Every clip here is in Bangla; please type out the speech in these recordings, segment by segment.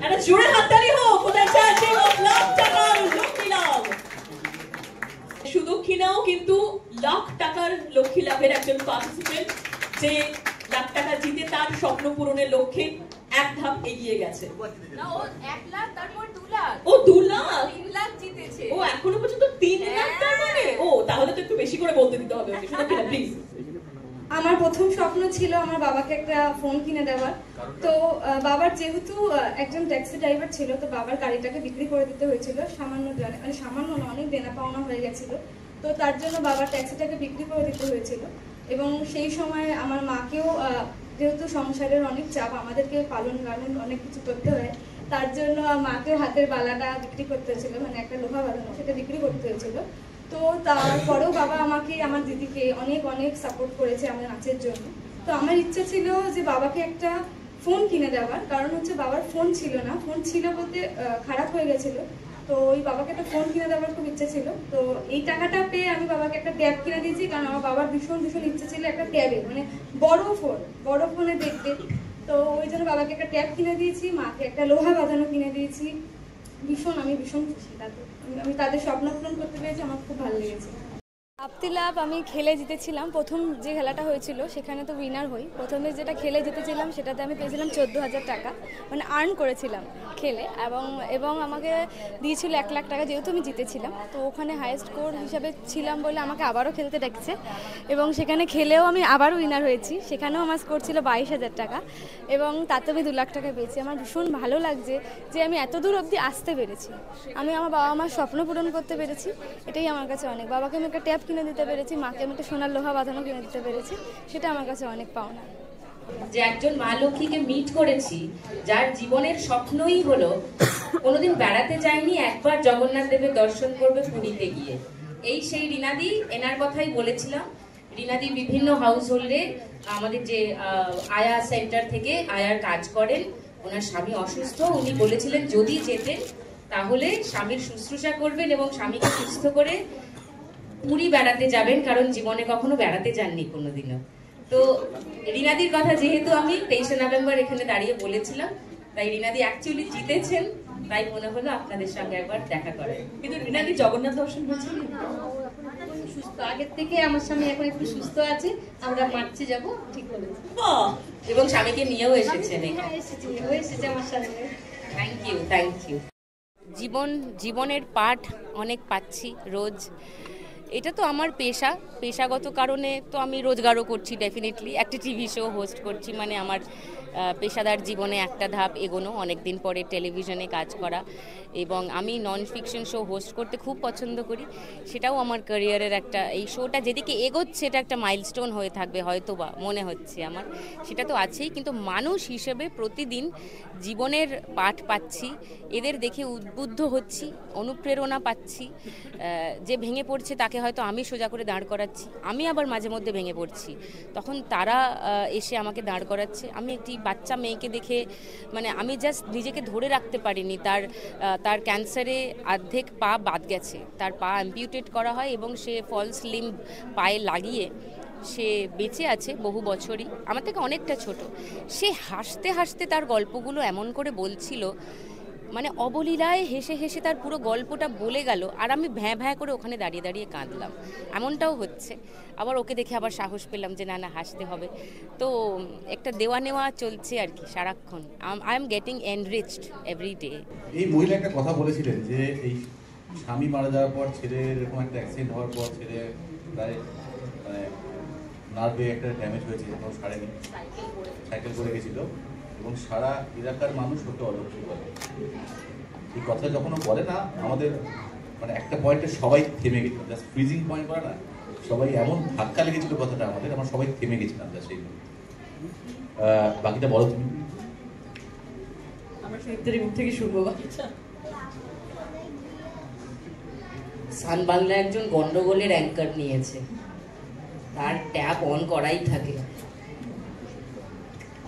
একটা জোরে হাততালি হোক for the chanting of lakh টাকার লক্ষ্মী লাভ। সুদক্ষিণাও কিন্তু লাখ টাকার লক্ষ্মী লাভের একজন পার্টিসিপেন্ট, যে লাখ টাকা জিতে তার স্বপ্ন পূরণের লক্ষ্যে এক ধাপ এগিয়ে গেছে। না, ও 1 লাখ, তারপর 2 লাখ, ও 2 লাখ, 3 লাখ জিতেছে। ও এখনো পর্যন্ত 3 লাখ। তার মানে ও তাহলে তো একটু বেশি করে বলতে দিতে হবে ওকে। সুদক্ষিণা প্লিজ। আমার প্রথম স্বপ্ন ছিল আমার বাবাকে একটা ফোন কিনে দেওয়ার। তো বাবার যেহেতু একজন ট্যাক্সি ড্রাইভার ছিল, তো বাবার গাড়িটাকে বিক্রি করে দিতে হয়েছিল সামান্য, মানে সামান্য না, অনেক দেনা পাওনা হয়ে গেছিল। তো তার জন্য বাবার ট্যাক্সিটাকে বিক্রি করে দিতে হয়েছিল। এবং সেই সময় আমার মাকেও, যেহেতু সংসারের অনেক চাপ, আমাদেরকে পালন গালন অনেক কিছু করতে হয়, তার জন্য মাকেও হাতের বালাটা বিক্রি করতে হয়েছিল, মানে একটা লোহা বাঁধানো, সেটা বিক্রি করতে হয়েছিল। তো তারপরেও বাবা আমাকে, আমার দিদিকে অনেক অনেক সাপোর্ট করেছে আমার নাচের জন্য। তো আমার ইচ্ছা ছিল যে বাবাকে একটা ফোন কিনে দেওয়ার, কারণ হচ্ছে বাবার ফোন ছিল না, ফোন ছিল বলতে খারাপ হয়ে গেছিল। তো ওই বাবাকে একটা ফোন কিনে দেওয়ার খুব ইচ্ছা ছিল। তো এই টাকাটা পেয়ে আমি বাবাকে একটা ট্যাব কিনে দিয়েছি, কারণ আমার বাবার ভীষণ ভীষণ ইচ্ছা ছিল একটা ট্যাবে, মানে বড় ফোনে দেখতে। তো ওই জন্য বাবাকে একটা ট্যাব কিনে দিয়েছি, মাকে একটা লোহা বাঁধানো কিনে দিয়েছি। আমি ভীষণ খুশি তাতে, আমি তাদের স্বপ্ন পূরণ করতে পেরেছি, আমার খুব ভালো লেগেছে। প্রাপ্তি লাভ আমি খেলে জিতেছিলাম। প্রথম যে খেলাটা হয়েছিল সেখানে তো উইনার হই। প্রথমে যেটা খেলে জিতেছিলাম সেটাতে আমি পেয়েছিলাম 14,000 টাকা, মানে আর্ন করেছিলাম খেলে। এবং আমাকে দিয়েছিল 1 লাখ টাকা, যেহেতু আমি জিতেছিলাম। তো ওখানে হাইয়েস্ট স্কোর হিসাবে ছিলাম বলে আমাকে আবারও খেলতে ডাকছে, এবং সেখানে খেলেও আমি আবারও উইনার হয়েছি। সেখানেও আমার স্কোর ছিল 22,000 টাকা, এবং তাতে আমি 2 লাখ টাকা পেয়েছি। আমার ভীষণ ভালো লাগছে যে আমি এত দূর অবধি আসতে পেরেছি, আমি আমার বাবা মার স্বপ্ন পূরণ করতে পেরেছি। এটাই আমার কাছে অনেক। বাবাকে আমি একটা ট্যাব কিনে দিতে পেরেছি, মাকে আমি একটা সোনার লোহা বাঁধানো কিনে দিতে পেরেছি, সেটা আমার কাছে অনেক পাওনা। যে একজন মা লক্ষ্মীকে মিট করেছি, যার জীবনের স্বপ্নই হলো কোনোদিন বেড়াতে যায়নি, একবার জগন্নাথ দেবের দর্শন করবে পুরীতে গিয়ে। এই সেই রিনাদি, এনার কথাই বলেছিলাম। রিনাদি বিভিন্ন হাউস হোল্ডে আমাদের যে আয়া সেন্টার থেকে আয়ার কাজ করেন। ওনার স্বামী অসুস্থ, উনি বলেছিলেন যদি যেতেন তাহলে স্বামীর শুশ্রূষা করবেন এবং স্বামীকে সুস্থ করে পুরী বেড়াতে যাবেন, কারণ জীবনে কখনো বেড়াতে যাননি কোনোদিনও। তো রিনাদির কথা যেহেতু আমি 23শে নভেম্বর এখানে দাঁড়িয়ে বলেছিলাম, তাই রিনাদি অ্যাকচুয়ালি জিতেছেন, তাই মনে হলো আপনাদের সঙ্গে একবার দেখা করেন। কিন্তু রিনাদি জগন্নাথ দর্শন হয়েছিল সুস্থ আগের থেকে, আমার স্বামী এখন একটু সুস্থ আছে, আমরা মার্চে যাব, ঠিক বলেছি। এবং স্বামীকে নিয়েও এসেছেন এখানে। এসেছে আমার সাথে। Thank you. জীবনের পাঠ অনেক পাচ্ছি রোজ। এটা তো আমার পেশাগত কারণে তো আমি রোজগারও করছি, ডেফিনেটলি একটা টিভি শো হোস্ট করছি, মানে আমার পেশাদার জীবনে একটা ধাপ এগোনো, অনেক দিন পরে টেলিভিশনে কাজ করা। এবং আমি নন ফিকশন শো হোস্ট করতে খুব পছন্দ করি, সেটাও আমার ক্যারিয়ারের একটা, এই শোটা যেদিকে এগোচ্ছে এটা একটা মাইলস্টোন হয়ে থাকবে হয়তো বা, মনে হচ্ছে আমার। সেটা তো আছেই, কিন্তু মানুষ হিসেবে প্রতিদিন জীবনের পাঠ পাচ্ছি, এদের দেখে উদ্বুদ্ধ হচ্ছি, অনুপ্রেরণা পাচ্ছি। যে ভেঙে পড়ছে তাকে হয়তো আমি সোজা করে দাঁড় করাচ্ছি, আমি আবার মাঝে মধ্যে ভেঙে পড়ছি, তখন তারা এসে আমাকে দাঁড় করাচ্ছে। আমি একটি বাচ্চা মেয়েকে দেখে, মানে আমি জাস্ট নিজেকে ধরে রাখতে পারিনি। তার ক্যান্সারে অর্ধেক পা বাদ গেছে, তার পা অ্যাম্পিউটেট করা হয় এবং সে ফলস লিম্ব পায়ে লাগিয়ে সে বেঁচে আছে বহু বছরই, আমার থেকে অনেকটা ছোট। সে হাসতে হাসতে তার গল্পগুলো এমন করে বলছিল, মানে অবলীলায় হেসে হেসে তার পুরো গল্পটা বলে গেল, আর আমি ভ্যাঁ ভ্যাঁ করে ওখানে দাঁড়িয়ে দাঁড়িয়ে কাঁদলাম। এমনটাও হচ্ছে। আবার ওকে দেখে আবার সাহস পেলাম যে না হাসতে হবে। তো একটা দেওয়া নেওয়া চলছে আর কি সারাক্ষণ। I am getting enriched every day. এই মহিলা একটা কথা বলেছিলেন যে এই স্বামী মারা যাওয়ার পর, ছেলে এরকম একটা অ্যাক্সিডেন্ট হওয়ার পর ছেলে প্রায় মানে নার্ভে একটা ড্যামেজ হয়েছে, সারেনি, সাইকেল করে গেছিল, এবং সারা এলাকার মানুষ ওকে অলক্ষ্য করে। এই কথা যখন বলে না, আমাদের মানে একটা পয়েন্টে সবাই থেমে গেছিল, জাস্ট ফ্রিজিং পয়েন্ট বলে না, সবাই এমন ধাক্কা লেগেছিল কথাটা আমাদের, আমরা সবাই থেমে গেছিলাম সেই। বাকিটা বলো তুমি। আমরা সুদীপ্তের মুখ থেকে শুনবো বাকিটা। সান বাংলা একজন গন্ডগোলের অ্যাঙ্কার নিয়েছে, তার ট্যাপ অন করাই থাকে,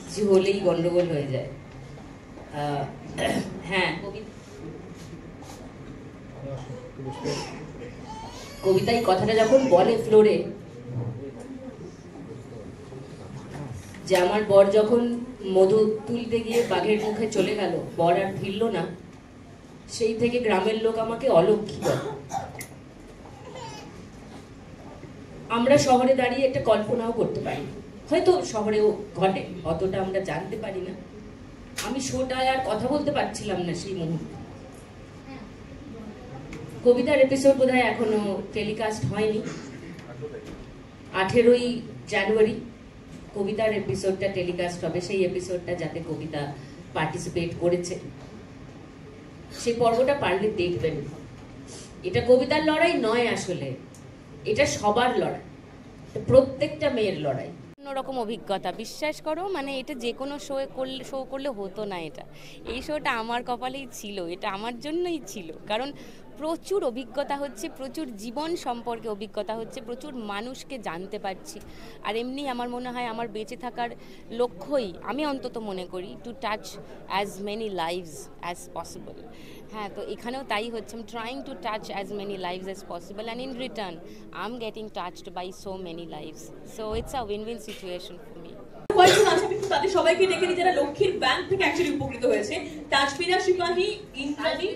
কিছু হলেই গন্ডগোল হয়ে যায়। হ্যাঁ, কবিতা এই কথাটা যখন বলে ফ্লোরে, যে আমার বর যখন মধু তুলতে গিয়ে বাঘের মুখে চলে গেল, বর আর ফিরল না, সেই থেকে গ্রামের লোক আমাকে অলক্ষী বলে। আমরা শহরে দাঁড়িয়ে একটা কল্পনাও করতে পারি, হয়তো শহরেও ঘটে, অতটা আমরা জানতে পারি না। আমি শোটায় আর কথা বলতে পারছিলাম না সেই মুহূর্তে। কবিতার এপিসোড বোধহয় এখনো টেলিকাস্ট হয়নি। 18ই জানুয়ারি কবিতার এপিসোডটা টেলিকাস্ট হবে, সেই এপিসোডটা যাতে কবিতা পার্টিসিপেট করেছে সেই পর্বটা পারলে দেখবেন। এটা কবিতার লড়াই নয়, আসলে এটা সবার লড়াই, প্রত্যেকটা মেয়ের লড়াই। অন্যরকম অভিজ্ঞতা, বিশ্বাস করো, মানে এটা যে কোনো শো করলে হতো না। এই শোটা আমার কপালেই ছিল, এটা আমার জন্যই ছিল, কারণ প্রচুর অভিজ্ঞতা হচ্ছে, প্রচুর জীবন সম্পর্কে অভিজ্ঞতা হচ্ছে, প্রচুর মানুষকে জানতে পারছি। আর এমনি আমার মনে হয় আমার বেঁচে থাকার লক্ষ্যই, আমি অন্তত মনে করি, to touch as many lives as possible. হ্যাঁ, তো এখানেও তাই হচ্ছে, I am trying to touch as many lives as possible, and in return I am getting touched by so many lives, so it's a win win situation for me. কয়েকজন আছে, আমি তাদের সবাইকে ডেকে নিই যারা লক্ষ্মীর ব্যাংক থেকে অ্যাকচুয়ালি উপকৃত হয়েছে। তাজমিরা শিপাহী, ইন্দ্রাণী,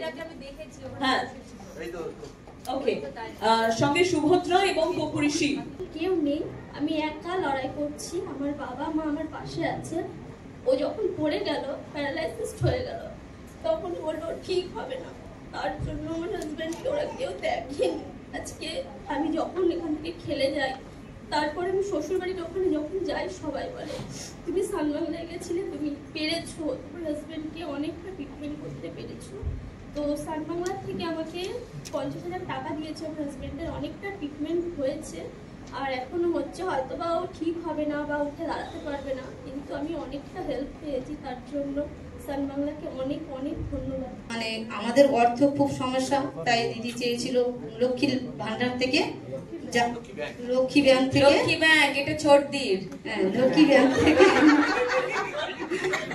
হ্যাঁ ওকে, সঙ্গে সুভদ্রা এবং কপুরী শিব। কেউ নেই, আমি একা লড়াই করছি, আমার বাবা মা আমার পাশে আছে। ও যখন পড়ে গেল, প্যারালাইসিস হয়ে গেল, তখন বললো ঠিক হবে না, তার জন্য আমার হাজব্যান্ডকে ওরা কেউ দেখেনি। আজকে আমি যখন এখান থেকে খেলে যাই, তারপরে আমি শ্বশুরবাড়ির ওখানে যখন যাই, সবাই বলে তুমি সানবাংলায় গেছিলে, তুমি পেরেছো, তোমার হাজব্যান্ডকে অনেকটা ট্রিটমেন্ট করতে পেরেছো। তো সানবাংলা থেকে আমাকে 50,000 টাকা দিয়েছে, আমার হাজব্যান্ডের অনেকটা ট্রিটমেন্ট হয়েছে, আর এখনো হচ্ছে। হয়তো বা ও ঠিক হবে না বা উঠে দাঁড়াতে পারবে না, কিন্তু আমি অনেকটা হেল্প পেয়েছি, তার জন্য সানবাংলাকে অনেক অনেক ধন্যবাদ। মানে আমাদের অর্থ খুব সমস্যা, তাই দিদি চেয়েছিল লক্ষ্মীর ভান্ডার থেকে, লক্ষ্মী ব্যাংক থেকে, লক্ষ্মী ব্যাংক এটা ছোটদির, লক্ষ্মী ব্যাংক থেকে,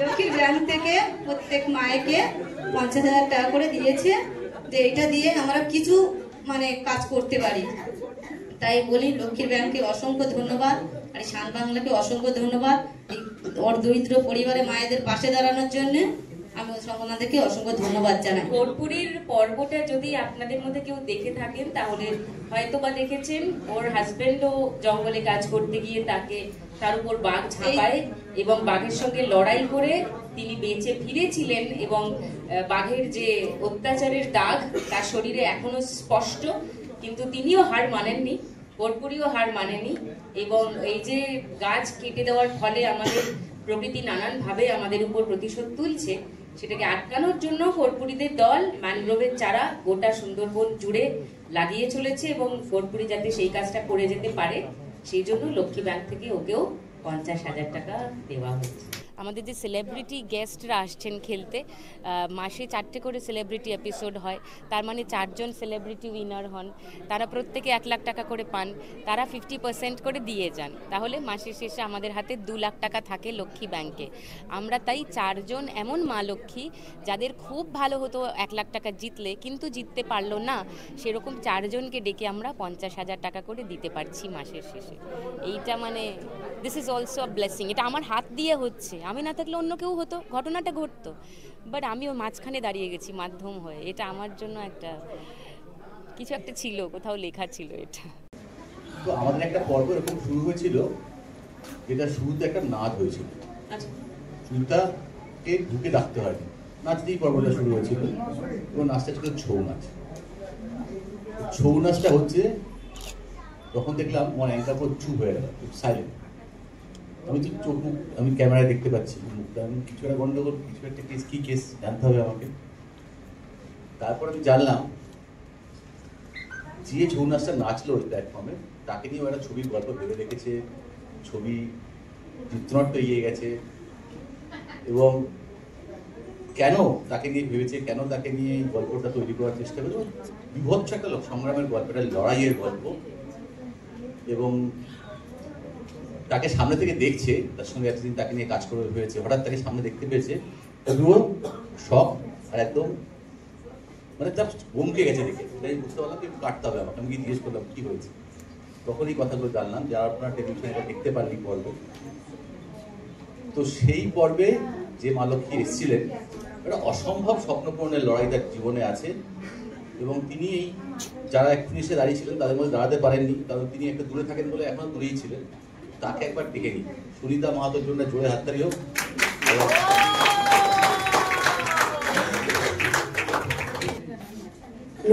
লক্ষ্মীর ব্যাংক থেকে প্রত্যেক মায়েকে 50,000 টাকা করে দিয়েছে, যে এটা দিয়ে আমরা কিছু মানে কাজ করতে পারি। তাই বলি লক্ষ্মীর ব্যাংককে অসংখ্য ধন্যবাদ, আর সানবাংলাকে অসংখ্য ধন্যবাদ, ওর দরিদ্র পরিবারে মায়েদের পাশে দাঁড়ানোর জন্য আমি ওনাদেরকে অসংখ্য ধন্যবাদ জানাই। কর্পূরীর পর্বটা যদি আপনাদের মধ্যে কেউ দেখে থাকেন তাহলে হয়তো বা দেখেছেন, ওর হাজবেন্ডও জঙ্গলে কাজ করতে গিয়ে তার উপর বাঘ ঝাঁপায় এবং বাঘের সঙ্গে লড়াই করে তিনি বেঁচে ফিরেছিলেন, এবং বাঘের যে অত্যাচারের দাগ তার শরীরে এখনো স্পষ্ট, কিন্তু তিনিও হার মানেননি, কর্পূরীও হার মানেনি। এবং এই যে গাছ কেটে দেওয়ার ফলে আমাদের প্রকৃতি নানানভাবে আমাদের উপর প্রতিশোধ তুলছে, সেটাকে আটকানোর জন্য কর্পূরীদের দল ম্যানগ্রোভের চারা গোটা সুন্দরবন জুড়ে লাগিয়ে চলেছে, এবং কর্পূরী যাতে সেই কাজটা করে যেতে পারে সেই জন্য লক্ষ্মী ব্যাংক থেকে ওকেও 50,000 টাকা দেওয়া হচ্ছে। আমাদের যে সেলিব্রিটি গেস্টরা আসছেন খেলতে, মাসে 4টে করে সেলিব্রিটি এপিসোড হয়, তার মানে 4 জন সেলিব্রিটি উইনার হন, তারা প্রত্যেকে 1 লাখ টাকা করে পান, তারা 50% করে দিয়ে যান, তাহলে মাসের শেষে আমাদের হাতে 2 লাখ টাকা থাকে লক্ষ্মী ব্যাংকে। আমরা তাই 4 জন এমন মা লক্ষ্মী যাদের খুব ভালো হতো 1 লাখ টাকা জিতলে, কিন্তু জিততে পারলো না, সেরকম 4 জনকে ডেকে আমরা 50,000 টাকা করে দিতে পারছি মাসের শেষে। এইটা মানে this is also a blessing, এটা আমার হাত দিয়ে হচ্ছে, আমি না থাকলে অন্য কেউ হতো, ঘটনাটা ঘটতো, বাট আমিও মাঝখানে দাঁড়িয়ে গেছি মাধ্যম হয়ে, এটা আমার জন্য একটা কিছু একটা ছিল, কোথাও লেখা ছিল এটা। তো আমাদের একটা পর্ব এরকম শুরু হয়েছিল, যেটা শুরুতে একটা নাচ হয়েছিল, সুনিতাকে ঢুকে ডাকতে হয়নি, নাচ দিয়েই পর্বটা শুরু হয়েছিল, এবং নাচটা ছিল ছৌ নাচ। ছৌ নাচটা হচ্ছে, তখন দেখলাম আমার অ্যাঙ্কার পুরো চুপ হয়ে গেল, সাইলেন্ট। আমি তো চোখ মুখ আমি ক্যামেরায় দেখতে পাচ্ছি মুখটা, আমি কিছু একটা গন্ডগোল, কিছু একটা কেস, কি কেস জানতে হবে আমাকে। তারপর আমি জানলাম যে ছৌ নাচটা নাচলো ওই প্ল্যাটফর্মে, তাকে নিয়ে একটা ছবির গল্প ভেবে রেখেছে, ছবি চিত্রনাট্য এগিয়ে গেছে, এবং কেন তাকে নিয়ে ভেবেছে, কেন তাকে নিয়ে এই গল্পটা তৈরি করার চেষ্টা করেছে, বিভৎস একটা সংগ্রামের গল্প, একটা লড়াইয়ের গল্প, এবং তাকে সামনে থেকে দেখছে, তার সঙ্গে এতদিন তাকে নিয়ে কাজ করে হয়েছে, হঠাৎ তাকে সামনে দেখতে পেয়েছে, পুরো শখ আর একদম মানে তার বমকে গেছে দেখে, তাই বুঝতে পারলাম যে কাটতে হবে আমাকে। আমি জিজ্ঞেস করলাম কি হয়েছে, তখন এই কথাগুলো জানলাম, যারা আপনারা টেলিভিশনে এটা দেখতে পারেনি পর্ব। তো তো সেই পর্বে যে মা লক্ষ্মী এসেছিলেন, একটা অসম্ভব স্বপ্নপূরণের লড়াই তার জীবনে আছে, এবং তিনি এই যারা একটু এসে দাঁড়িয়েছিলেন তাদের মধ্যে দাঁড়াতে পারেননি, কারণ তিনি একটা দূরে থাকেন বলে এখনো দূরেই ছিলেন। তাকে একবার ডেকে নিই, সুনিতা মাহাতোর জন্য জোরে হাততালি হোক।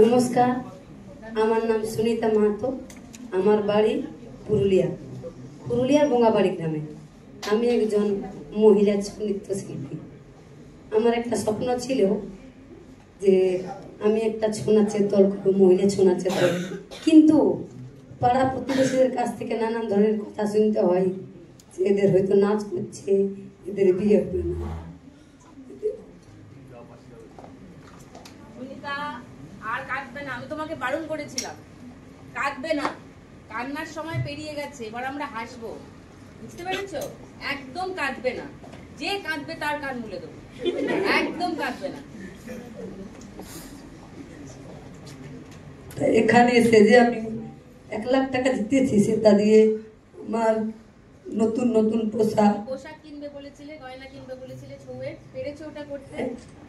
নমস্কার, আমার নাম সুনিতা মাহাতো, আমার বাড়ি পুরুলিয়ার বঙ্গাবাড়ি গ্রামে। আমি একজন মহিলা নৃত্যশিল্পী। আমার একটা স্বপ্ন ছিল যে আমি একটা ছৌ নাচের দল করবো, মহিলা ছৌ নাচের দল। কিন্তু পাড়া প্রতিবেশীদের কাছ থেকে নানান ধরনের কথা শুনতে হয় যে এদের হয়তো নাচ করছে, এদের বিয়ে হবে না। আর কাঁদবে না, আমি তোমাকে বারণ করেছিলাম, কাঁদবে না, কান্নার সময় পেরিয়ে গেছে, এবার আমরা হাসবো, বুঝতে পেরেছো? একদম কাঁদবে না, যে কাঁদবে তার কান মুলে দেবো, একদম কাঁদবে না। এখানে এসে যে আমি 1 লাখ টাকা জিতেছি, সেটা দিয়ে আমার নতুন নতুন পোশাক কিনবে বলেছিলে, গয়না কিনবে বলেছিলে, ছৌয়ের পেরেছো ওটা করতে?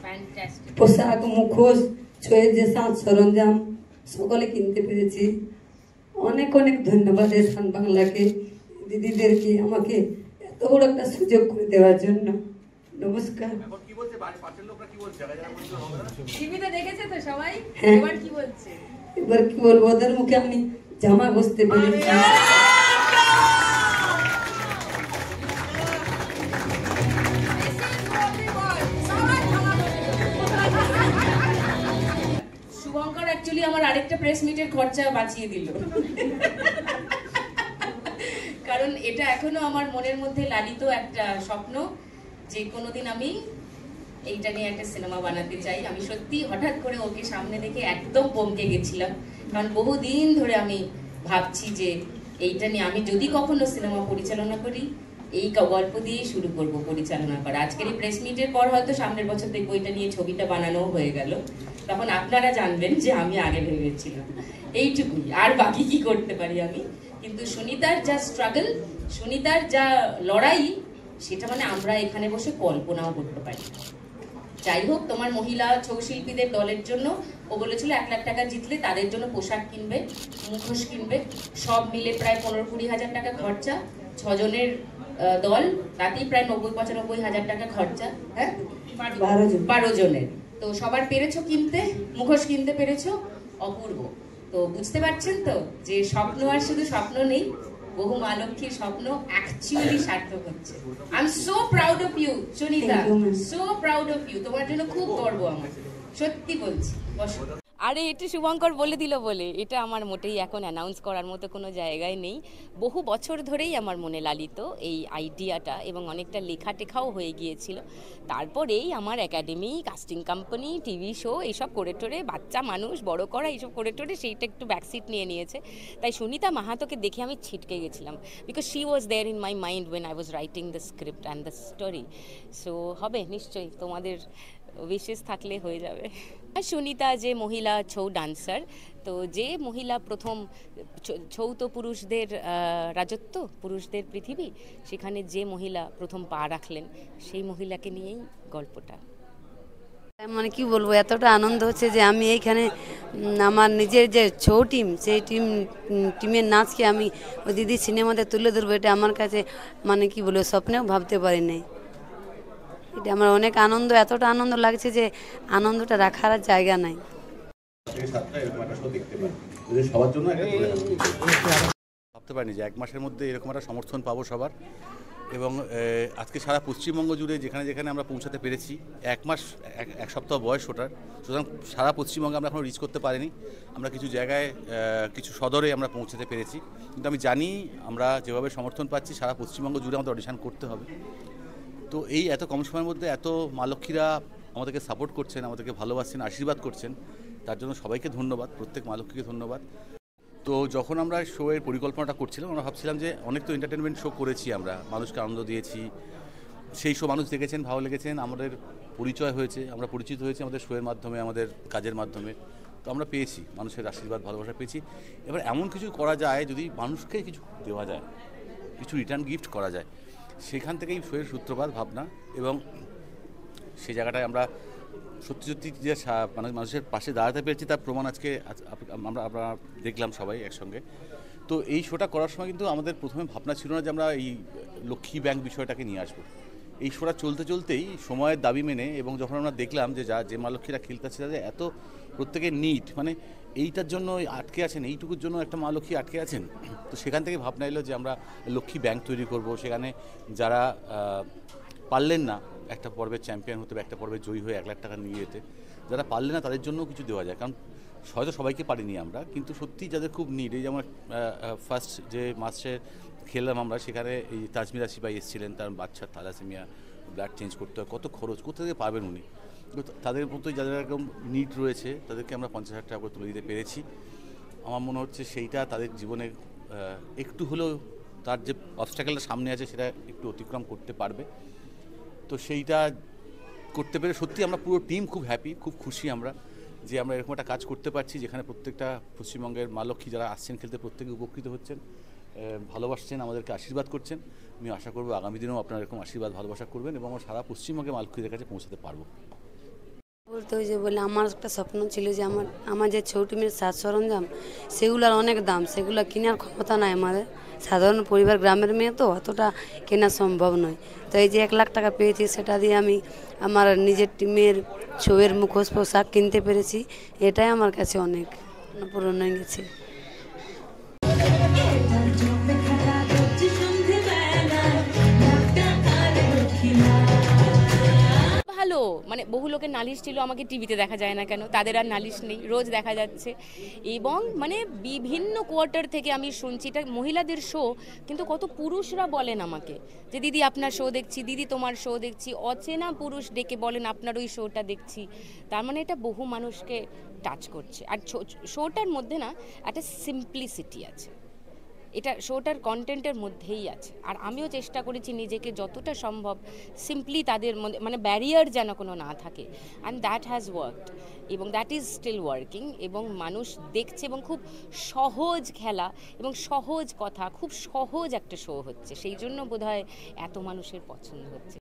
ফ্যান্টাস্টিক। পোশাক, মুখোশ, ছৌয়ের যে সাজ সরঞ্জাম সকলে কিনতে পেরেছি। অনেক অনেক ধন্যবাদ এসান বাংলাকে, দিদিদেরকে আমাকে এত বড় একটা সুযোগ করে দেওয়ার জন্য। নমস্কার। টিভিতে দেখেছে তো সবাই, এবার কি বলছে? এবার কি বলবো, ওদের মুখে আমি জামা ঘষতে পেরেছি। শুভঙ্কর অ্যাকচুয়ালি আমার আরেকটা প্রেস মিটের খরচা বাঁচিয়ে দিল, কারণ এটা এখনো আমার মনের মধ্যে লালিত একটা স্বপ্ন যে কোনোদিন আমি এইটা নিয়ে একটা সিনেমা বানাতে চাই। আমি সত্যি হঠাৎ করে ওকে সামনে দেখে একদম চমকে গেছিলাম, কারণ বহুদিন ধরে আমি ভাবছি যে এইটা নিয়ে আমি যদি কখনো সিনেমা পরিচালনা করি, এই গল্প দিয়ে শুরু করব পরিচালনা করা। আজকের এই প্রেস মিটের পর হয়তো সামনের বছর দেখবো এটা নিয়ে ছবিটা বানানো হয়ে গেল, তখন আপনারা জানবেন যে আমি আগে ভেবেছিলাম। এইটুকুই, আর বাকি কি করতে পারি আমি। কিন্তু সুনিতার যা স্ট্রাগল, সুনিতার যা লড়াই, সেটা মানে আমরা এখানে বসে কল্পনাও করতে পারি। যাই হোক, তোমার মহিলা ছৌ শিল্পীদের দলের জন্য ও বলেছিল 1 লাখ টাকা জিতলে তাদের জন্য পোশাক কিনবে, মুখোশ কিনবে, সব মিলে প্রায় 15-20 হাজার টাকা খরচা। 6 জনের দল, তাতেই প্রায় 90-95 হাজার টাকা খরচা। হ্যাঁ, 12 জনের। তো সবার পেরেছো কিনতে, মুখোশ কিনতে পেরেছো, অপূর্ব। তো বুঝতে পারছেন তো যে স্বপ্ন আর শুধু স্বপ্ন নেই, বহু মা লক্ষ্মীর স্বপ্ন অ্যাকচুয়ালি সার্থক হচ্ছে। I am so proud of you Sunita, so proud of you. তোমার জন্য খুব গর্ব আমার, সত্যি বলছি। বসো। আরে এটা শুভঙ্কর বলে দিল বলে, এটা আমার মোটেই এখন অ্যানাউন্স করার মতো কোনো জায়গায় নেই। বহু বছর ধরেই আমার মনে লালিত এই আইডিয়াটা, এবং অনেকটা লেখা টেখাও হয়ে গিয়েছিল। তারপরেই আমার academy, casting company, TV show এইসব করে টোরে, বাচ্চা মানুষ বড় করা এইসব করে টোরে সেইটা একটু ব্যাকসিট নিয়ে নিয়েছে। তাই সুনিতা মাহাতোকে দেখে আমি ছিটকে গেছিলাম, because she was there in my mind when I was writing the script and the story. So হবে নিশ্চয়ই, তোমাদের উইশেস থাকলে হয়ে যাবে। সুনিতা যে মহিলা ছৌ ডান্সার, তো যে মহিলা প্রথম, ছৌ তো পুরুষদের রাজত্ব, পুরুষদের পৃথিবী, সেখানে যে মহিলা প্রথম পা রাখলেন, সেই মহিলাকে নিয়েই গল্পটা। মানে কি বলবো, এতটা আনন্দ হচ্ছে যে আমি এইখানে আমার নিজের যে ছৌ টিম, সেই টিমের নাচকে আমি ওই দিদি সিনেমাতে তুলে ধরবো, এটা আমার কাছে মানে কি বলবো, স্বপ্নেও ভাবতে পারি নাই। এটা আমার অনেক আনন্দ, এতটা আনন্দ লাগছে যে আনন্দটা রাখার জায়গা নাই। ভাবতে পারিনি যে 1 মাসের মধ্যে এরকম একটা সমর্থন পাবো সবার, এবং আজকে সারা পশ্চিমবঙ্গ জুড়ে যেখানে যেখানে আমরা পৌঁছাতে পেরেছি, 1 মাস 1 সপ্তাহ বয়স ওটার, সুতরাং সারা পশ্চিমবঙ্গে আমরা এখনও রিচ করতে পারিনি। আমরা কিছু জায়গায়, কিছু সদরে আমরা পৌঁছাতে পেরেছি, কিন্তু আমি জানি আমরা যেভাবে সমর্থন পাচ্ছি সারা পশ্চিমবঙ্গ জুড়ে আমাদের অডিশন করতে হবে। তো এই এত কম সময়ের মধ্যে এত মা লক্ষ্মীরা আমাদেরকে সাপোর্ট করছেন, আমাদেরকে ভালোবাসছেন, আশীর্বাদ করছেন, তার জন্য সবাইকে ধন্যবাদ, প্রত্যেক মা লক্ষ্মীকে ধন্যবাদ। তো যখন আমরা শোয়ের পরিকল্পনাটা করছিলাম, আমরা ভাবছিলাম যে অনেক তো এন্টারটেনমেন্ট শো করেছি, আমরা মানুষকে আনন্দ দিয়েছি, সেই শো মানুষ দেখেছেন, ভালো লেগেছেন, আমাদের পরিচয় হয়েছে, আমরা পরিচিত হয়েছি আমাদের শোয়ের মাধ্যমে, আমাদের কাজের মাধ্যমে। তো আমরা পেয়েছি মানুষের আশীর্বাদ, ভালোবাসা পেয়েছি। এবার এমন কিছু করা যায়, যদি মানুষকে কিছু দেওয়া যায়, কিছু রিটার্ন গিফট করা যায়। সেখান থেকেই শোয়ের সূত্রপাত ভাবনা, এবং সেই জায়গাটায় আমরা সত্যি সত্যি যে মানুষের পাশে দাঁড়াতে পেরেছি তার প্রমাণ আজকে আমরা দেখলাম সবাই একসঙ্গে। তো এই শোটা করার সময় কিন্তু আমাদের প্রথমে ভাবনা ছিল না যে আমরা এই লক্ষ্মী ব্যাংক বিষয়টাকে নিয়ে আসবো। এই শোটা চলতে চলতেই সময়ের দাবি মেনে, এবং যখন আমরা দেখলাম যে মা লক্ষ্মীরা খেলতেছে যে এত প্রত্যেকের নিট, মানে এইটার জন্য আটকে আছেন, এইটুকুর জন্য একটা মা লক্ষ্মী আটকে আছেন, তো সেখান থেকে ভাবনা এলো যে আমরা লক্ষ্মী ব্যাংক তৈরি করব। সেখানে যারা পারলেন না একটা পর্বের চ্যাম্পিয়ন হতে বা একটা পর্বে জয়ী হয়ে 1 লাখ টাকা নিয়ে যেতে, যারা পারলেন না তাদের জন্যও কিছু দেওয়া যায়। কারণ হয়তো সবাইকে পারিনি আমরা, কিন্তু সত্যি যাদের খুব নিড, এই যেমন ফার্স্ট যে মাসে খেললাম আমরা, সেখানে এই তাজমিরা সিপাই এসেছিলেন, তার বাচ্চার থ্যালাসেমিয়া, ব্লাড চেঞ্জ করতে হয়, কত খরচ, কোথা থেকে পাবেন উনি। তাদের মতোই যাদের এরকম নিড রয়েছে তাদেরকে আমরা 50,000 টাকা করে তুলে দিতে পেরেছি। আমার মনে হচ্ছে সেইটা তাদের জীবনে একটু হলেও তার যে অবস্ট্যাকেলটা সামনে আছে সেটা একটু অতিক্রম করতে পারবে। তো সেইটা করতে পেরে সত্যি আমরা পুরো টিম খুব হ্যাপি, খুব খুশি আমরা যে আমরা এরকম একটা কাজ করতে পারছি, যেখানে প্রত্যেকটা পশ্চিমবঙ্গের মা লক্ষ্মী যারা আসছেন খেলতে প্রত্যেকে উপকৃত হচ্ছেন, ভালোবাসছেন, আমাদেরকে আশীর্বাদ করছেন। আমি আশা করবো আগামী দিনেও আপনারা এরকম আশীর্বাদ ভালোবাসা করবেন এবং আমরা সারা পশ্চিমবঙ্গে মা লক্ষ্মীদের কাছে পৌঁছাতে পারবো। বলতে ওই যে বলে আমার একটা স্বপ্ন ছিল যে আমার যে ছৌটি মেয়ের সাজ সরঞ্জাম সেগুলোর অনেক দাম, সেগুলো কেনার ক্ষমতা নাই আমাদের, সাধারণ পরিবার, গ্রামের মেয়ে তো অতটা কেনা সম্ভব নয়। তো এই যে 1 লাখ টাকা পেয়েছি, সেটা দিয়ে আমি আমার নিজের টিমের ছৌয়ের মুখোশ পোশাক কিনতে পেরেছি, এটাই আমার কাছে অনেক পূরণ হয়ে গেছে। ভালো, মানে বহু লোকের নালিশ ছিল আমাকে টিভিতে দেখা যায় না কেন, তাদের আর নালিশ নেই, রোজ দেখা যাচ্ছে। এবং মানে বিভিন্ন কোয়ার্টার থেকে আমি শুনছি এটা মহিলাদের শো, কিন্তু কত পুরুষরা বলেন আমাকে যে দিদি আপনার শো দেখছি, দিদি তোমার শো দেখছি, অচেনা পুরুষ ডেকে বলেন আপনার ওই শোটা দেখছি। তার মানে এটা বহু মানুষকে টাচ করছে। আর শোটার মধ্যে না একটা সিম্পলিসিটি আছে, এটা শোটার কন্টেন্টের মধ্যেই আছে। আর আমিও চেষ্টা করেছি নিজেকে যতটা সম্ভব সিম্পলি তাদের মধ্যে, মানে ব্যারিয়ার যেন কোনো না থাকে, অ্যান্ড দ্যাট হ্যাজ ওয়ার্কড এবং দ্যাট ইজ স্টিল ওয়ার্কিং। এবং মানুষ দেখছে এবং খুব সহজ খেলা এবং সহজ কথা, খুব সহজ একটা শো হচ্ছে, সেই জন্য বোধহয় এত মানুষের পছন্দ হচ্ছে।